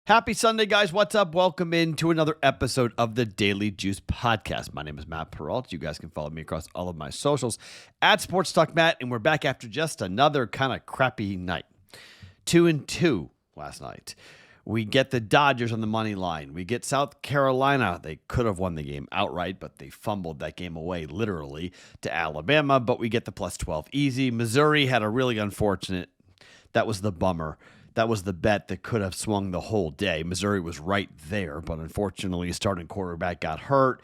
Happy Sunday, guys. What's up? Welcome into another episode of the Daily Juice Podcast. My name is Matt Perrault. You guys can follow me across all of my socials at Sports Talk Matt, and we're back after just another kind of crappy night. 2-2 last night. We get the Dodgers on the money line. We get South Carolina. They could have won the game outright, but they fumbled that game away literally to Alabama, but we get the plus 12 easy. Missouri had a really unfortunate, that was the bummer. That was the bet that could have swung the whole day. Missouri was right there, but unfortunately, starting quarterback got hurt.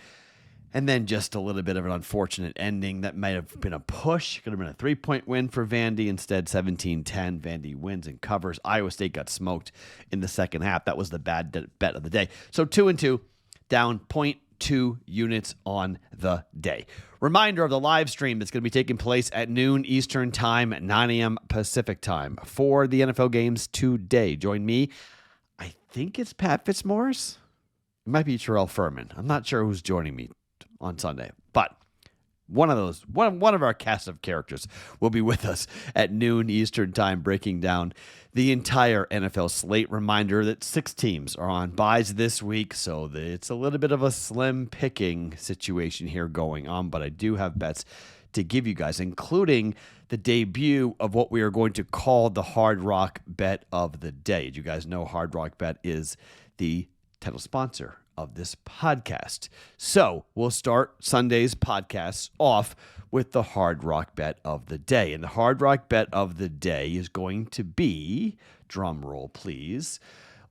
And then just a little bit of an unfortunate ending. That might have been a push. Could have been a 3-point win for Vandy. Instead, 17-10. Vandy wins and covers. Iowa State got smoked in the second half. That was the bad bet of the day. So 2-2, down 0.2 units on the day. Reminder of the live stream that's going to be taking place at noon Eastern time, at 9 a.m. Pacific time for the NFL games today. Join me. I think it's Pat Fitzmaurice. It might be Terrell Furman. I'm not sure who's joining me on Sunday, but one of our cast of characters will be with us at noon Eastern time, breaking down the entire NFL slate. Reminder that 6 teams are on byes this week, so it's a little bit of a slim picking situation here going on, but I do have bets to give you guys, including the debut of what we are going to call the Hard Rock Bet of the Day. As you guys know, Hard Rock Bet is the title sponsor of this podcast. So we'll start Sunday's podcast off with the Hard Rock Bet of the Day. And the Hard Rock Bet of the Day is going to be, drum roll please,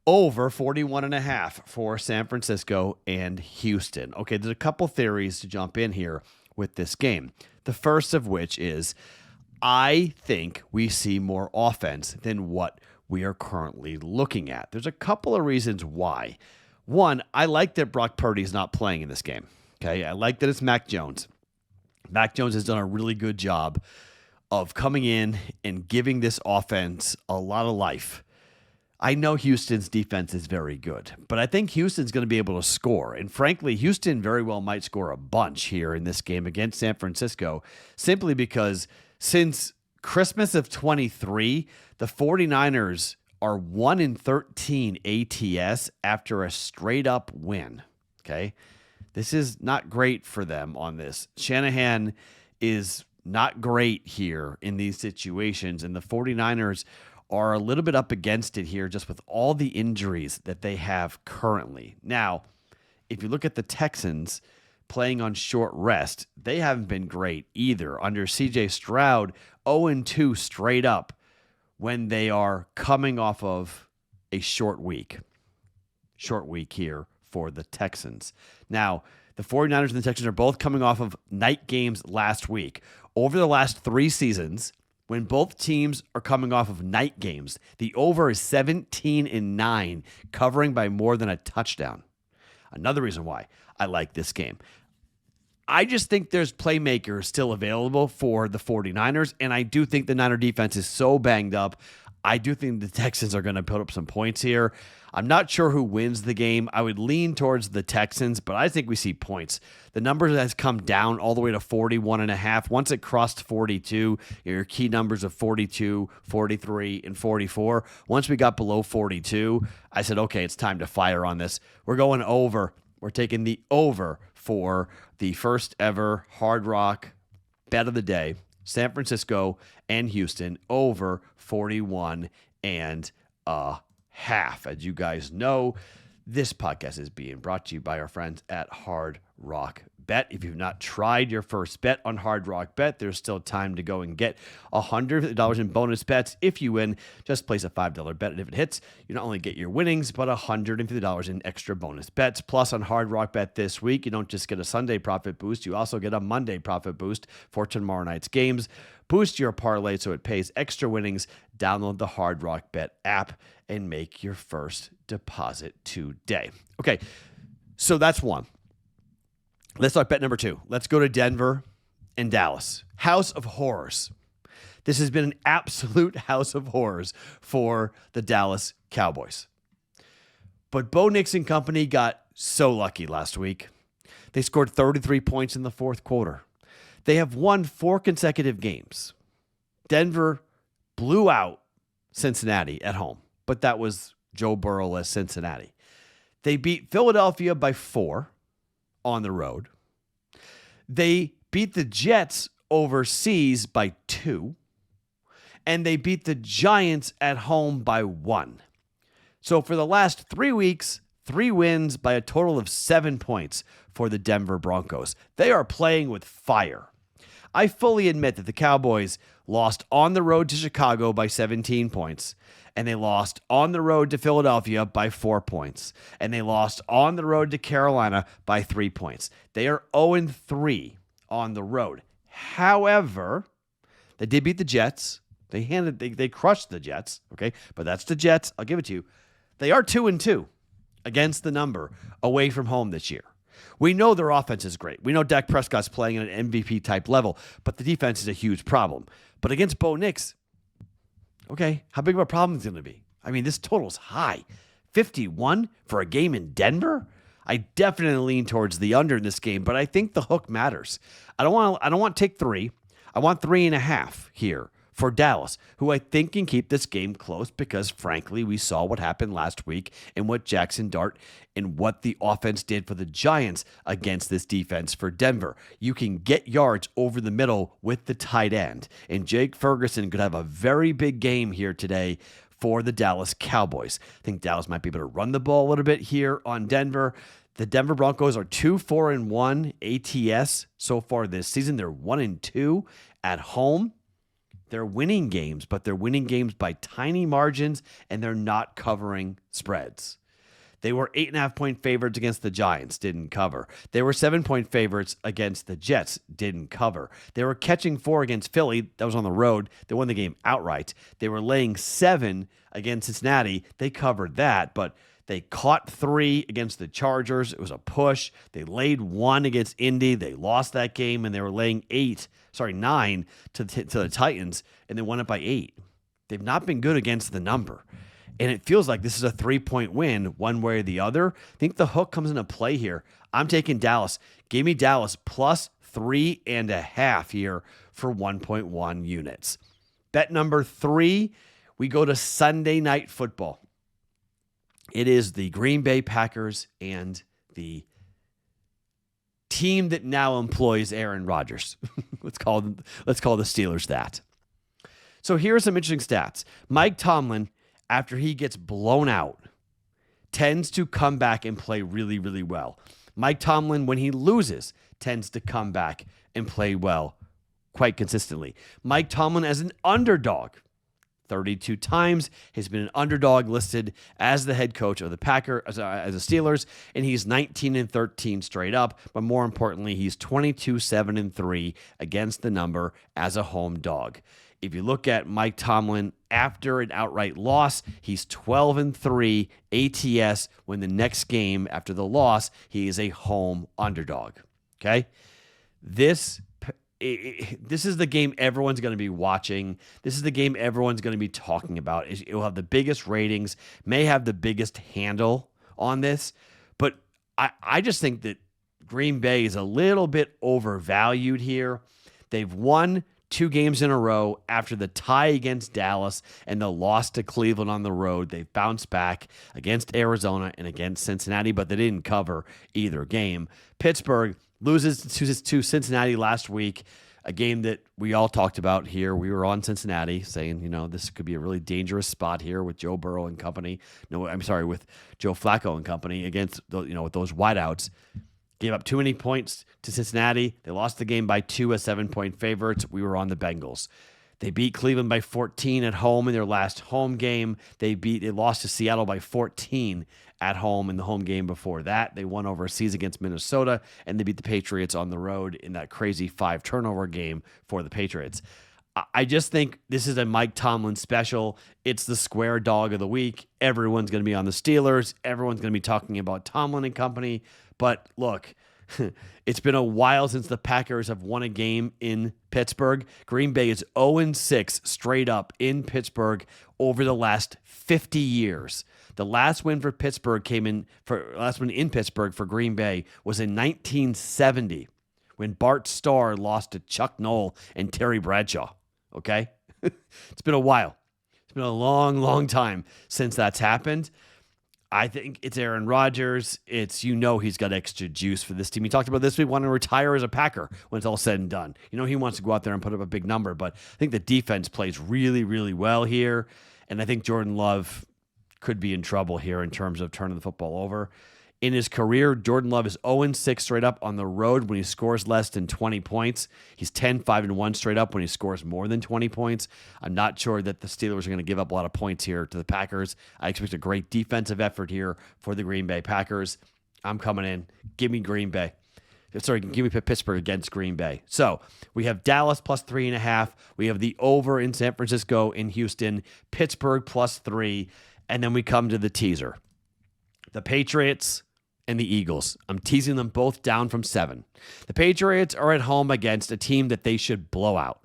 over 41.5 for San Francisco and Houston. Okay, there's a couple theories to jump in here with this game. The first of which is, I think we see more offense than what we are currently looking at. There's a couple of reasons why. One, I like that Brock Purdy is not playing in this game. Okay, I like that it's Mac Jones. Mac Jones has done a really good job of coming in and giving this offense a lot of life. I know Houston's defense is very good, but I think Houston's going to be able to score. And frankly, Houston very well might score a bunch here in this game against San Francisco, simply because since Christmas of 23, the 49ers are 1-13 ATS after a straight-up win. Okay? This is not great for them on this. Shanahan is not great here in these situations, and the 49ers are a little bit up against it here just with all the injuries that they have currently. Now, if you look at the Texans playing on short rest, they haven't been great either. Under CJ Stroud, 0-2 straight up when they are coming off of a short week. Short week here for the Texans. Now, the 49ers and the Texans are both coming off of night games last week. Over the last 3 seasons, when both teams are coming off of night games, the over is 17-9, covering by more than a touchdown. Another reason why I like this game. I just think there's playmakers still available for the 49ers, and I do think the Niner defense is so banged up. I do think the Texans are going to put up some points here. I'm not sure who wins the game. I would lean towards the Texans, but I think we see points. The number has come down all the way to 41.5. Once it crossed 42, your key numbers of 42, 43, and 44. Once we got below 42, I said, okay, it's time to fire on this. We're going over. We're taking the over for the first ever Hard Rock Bet of the Day. San Francisco and Houston over 41.5. As you guys know, this podcast is being brought to you by our friends at Hard Rock Bet. If you've not tried your first bet on Hard Rock Bet, there's still time to go and get $100 in bonus bets. If you win, just place a $5 bet, and if it hits, you not only get your winnings, but $150 in extra bonus bets. Plus, on Hard Rock Bet this week, you don't just get a Sunday profit boost, you also get a Monday profit boost for tomorrow night's games. Boost your parlay so it pays extra winnings. Download the Hard Rock Bet app and make your first deposit today. Okay, so that's one. Let's talk bet number 2. Let's go to Denver and Dallas. House of Horrors. This has been an absolute house of horrors for the Dallas Cowboys. But Bo Nix and company got so lucky last week. They scored 33 points in the fourth quarter. They have won 4 consecutive games. Denver blew out Cincinnati at home, but that was Joe Burrow-less Cincinnati. They beat Philadelphia by 4 on the road. They beat the Jets overseas by 2. And they beat the Giants at home by 1. So for the last 3 weeks, 3 wins by a total of 7 points for the Denver Broncos. They are playing with fire. I fully admit that the Cowboys lost on the road to Chicago by 17 points, and they lost on the road to Philadelphia by 4 points, and they lost on the road to Carolina by 3 points. They are 0-3 on the road. However, they did beat the Jets. They crushed the Jets, okay? But that's the Jets. I'll give it to you. They are 2-2 against the number away from home this year. We know their offense is great. We know Dak Prescott's playing at an MVP-type level, but the defense is a huge problem. But against Bo Nix, okay, how big of a problem is it going to be? I mean, this total's high. 51 for a game in Denver? I definitely lean towards the under in this game, but I think the hook matters. I don't want to take 3. I want 3.5 here for Dallas, who I think can keep this game close because, frankly, we saw what happened last week and what Jackson Dart and what the offense did for the Giants against this defense for Denver. You can get yards over the middle with the tight end, and Jake Ferguson could have a very big game here today for the Dallas Cowboys. I think Dallas might be able to run the ball a little bit here on Denver. The Denver Broncos are 2-4-1 ATS so far this season. They're 1-2 at home. They're winning games, but they're winning games by tiny margins, and they're not covering spreads. They were 8.5-point favorites against the Giants, didn't cover. They were 7-point favorites against the Jets, didn't cover. They were catching 4 against Philly. That was on the road. They won the game outright. They were laying 7 against Cincinnati. They covered that, but they caught 3 against the Chargers. It was a push. They laid 1 against Indy. They lost that game, and they were laying 9 to the Titans, and they won it by 8. They've not been good against the number. And it feels like this is a 3-point win one way or the other. I think the hook comes into play here. I'm taking Dallas. Give me Dallas plus 3.5 here for 1.1 units. Bet number 3, we go to Sunday Night Football. It is the Green Bay Packers and the team that now employs Aaron Rodgers. Let's call the Steelers that. So here are some interesting stats. Mike Tomlin, after he gets blown out, tends to come back and play really, really well. Mike Tomlin, when he loses, tends to come back and play well quite consistently. Mike Tomlin as an underdog, 32 times, has been an underdog listed as the head coach of the Packers, as the Steelers, and he's 19-13 straight up. But more importantly, he's 22-7-3 against the number as a home dog. If you look at Mike Tomlin after an outright loss, he's 12-3 ATS when the next game after the loss, he is a home underdog. Okay? This is the game everyone's going to be watching. This is the game everyone's going to be talking about. It will have the biggest ratings, may have the biggest handle on this. But I just think that Green Bay is a little bit overvalued here. They've won 2 games in a row after the tie against Dallas and the loss to Cleveland on the road. They've bounced back against Arizona and against Cincinnati, but they didn't cover either game. Pittsburgh loses to Cincinnati last week, a game that we all talked about here. We were on Cincinnati saying, this could be a really dangerous spot here with Joe Burrow and company. With Joe Flacco and company against, with those wideouts. Gave up too many points to Cincinnati. They lost the game by 2 as 7-point favorites. We were on the Bengals. They beat Cleveland by 14 at home in their last home game. They lost to Seattle by 14 at home in the home game before that. They won overseas against Minnesota, and they beat the Patriots on the road in that crazy 5-turnover game for the Patriots. I just think this is a Mike Tomlin special. It's the square dog of the week. Everyone's going to be on the Steelers. Everyone's going to be talking about Tomlin and company. But look, it's been a while since the Packers have won a game in Pittsburgh. Green Bay is 0-6 straight up in Pittsburgh over the last 50 years. The last win in Pittsburgh for Green Bay was in 1970 when Bart Starr lost to Chuck Noll and Terry Bradshaw. Okay? It's been a while. been a long, long time since that's happened. I think it's Aaron Rodgers. He's got extra juice for this team. He talked about this week wanting to retire as a Packer when it's all said and done. He wants to go out there and put up a big number, but I think the defense plays really, really well here. And I think Jordan Love could be in trouble here in terms of turning the football over. In his career, Jordan Love is 0-6 straight up on the road when he scores less than 20 points. He's 10-5-1 straight up when he scores more than 20 points. I'm not sure that the Steelers are going to give up a lot of points here to the Packers. I expect a great defensive effort here for the Green Bay Packers. I'm coming in. Give me Green Bay. Sorry, give me Pittsburgh against Green Bay. So we have Dallas plus 3.5. We have the over in San Francisco, in Houston, Pittsburgh plus 3. And then we come to the teaser. The Patriots and the Eagles. I'm teasing them both down from 7. The Patriots are at home against a team that they should blow out.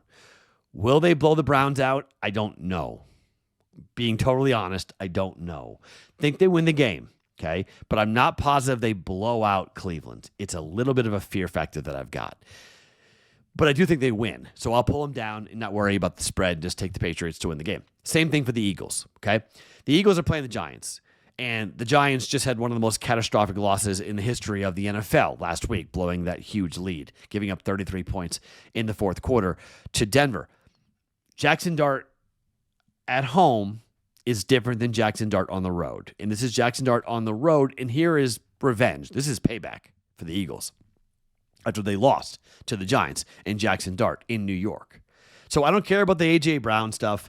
Will they blow the Browns out? I don't know. Being totally honest, I don't know. Think they win the game, okay? But I'm not positive they blow out Cleveland. It's a little bit of a fear factor that I've got. But I do think they win. So I'll pull them down and not worry about the spread. Just take the Patriots to win the game. Same thing for the Eagles, okay? The Eagles are playing the Giants. And the Giants just had one of the most catastrophic losses in the history of the NFL last week, blowing that huge lead, giving up 33 points in the fourth quarter to Denver. Jackson Dart at home is different than Jackson Dart on the road. And this is Jackson Dart on the road, and here is revenge. This is payback for the Eagles after they lost to the Giants and Jackson Dart in New York. So I don't care about the A.J. Brown stuff.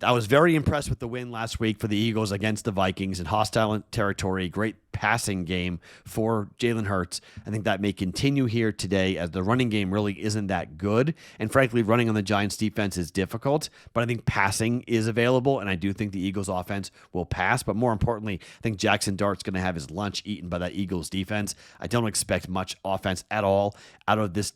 I was very impressed with the win last week for the Eagles against the Vikings in hostile territory. Great passing game for Jalen Hurts. I think that may continue here today as the running game really isn't that good. And frankly, running on the Giants defense is difficult, but I think passing is available, and I do think the Eagles offense will pass. But more importantly, I think Jackson Dart's going to have his lunch eaten by that Eagles defense. I don't expect much offense at all out of this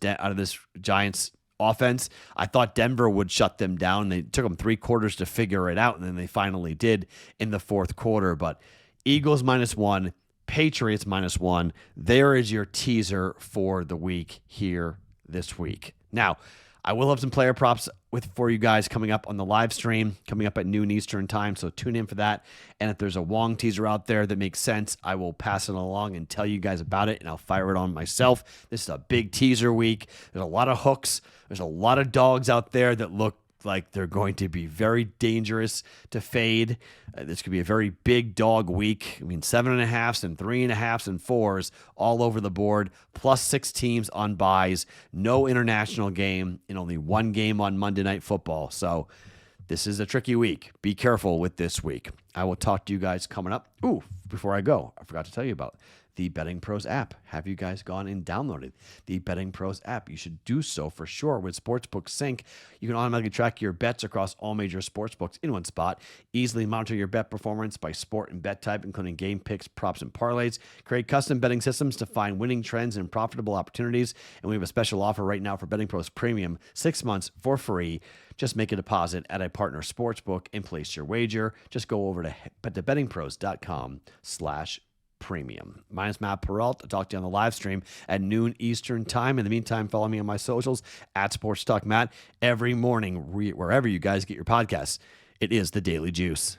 Giants offense. I thought Denver would shut them down. They took them 3 quarters to figure it out, and then they finally did in the fourth quarter. But Eagles -1, Patriots -1. There is your teaser for the week here this week. Now, I will have some player props for you guys coming up on the live stream, coming up at noon Eastern time, so tune in for that. And if there's a Wong teaser out there that makes sense, I will pass it along and tell you guys about it, and I'll fire it on myself. This is a big teaser week. There's a lot of hooks. There's a lot of dogs out there that look like they're going to be very dangerous to fade. This could be a very big dog week. 7.5s and 3.5s and 4s all over the board, plus 6 teams on buys, no international game, and only 1 game on Monday Night Football. So this is a tricky week. Be careful with this week. I will talk to you guys coming up. Ooh, before I go, I forgot to tell you about the BettingPros app. Have you guys gone and downloaded the BettingPros app? You should do so for sure. With Sportsbook Sync, you can automatically track your bets across all major sportsbooks in one spot. Easily monitor your bet performance by sport and bet type, including game picks, props, and parlays. Create custom betting systems to find winning trends and profitable opportunities. And we have a special offer right now for BettingPros Premium, 6 months for free. Just make a deposit at a partner sportsbook and place your wager. Just go over to bettingpros.com/premium. My name is Matt Perrault. I'll talk to you on the live stream at noon Eastern time. In the meantime, follow me on my socials at Sports Talk Matt every morning, wherever you guys get your podcasts. It is the Daily Juice.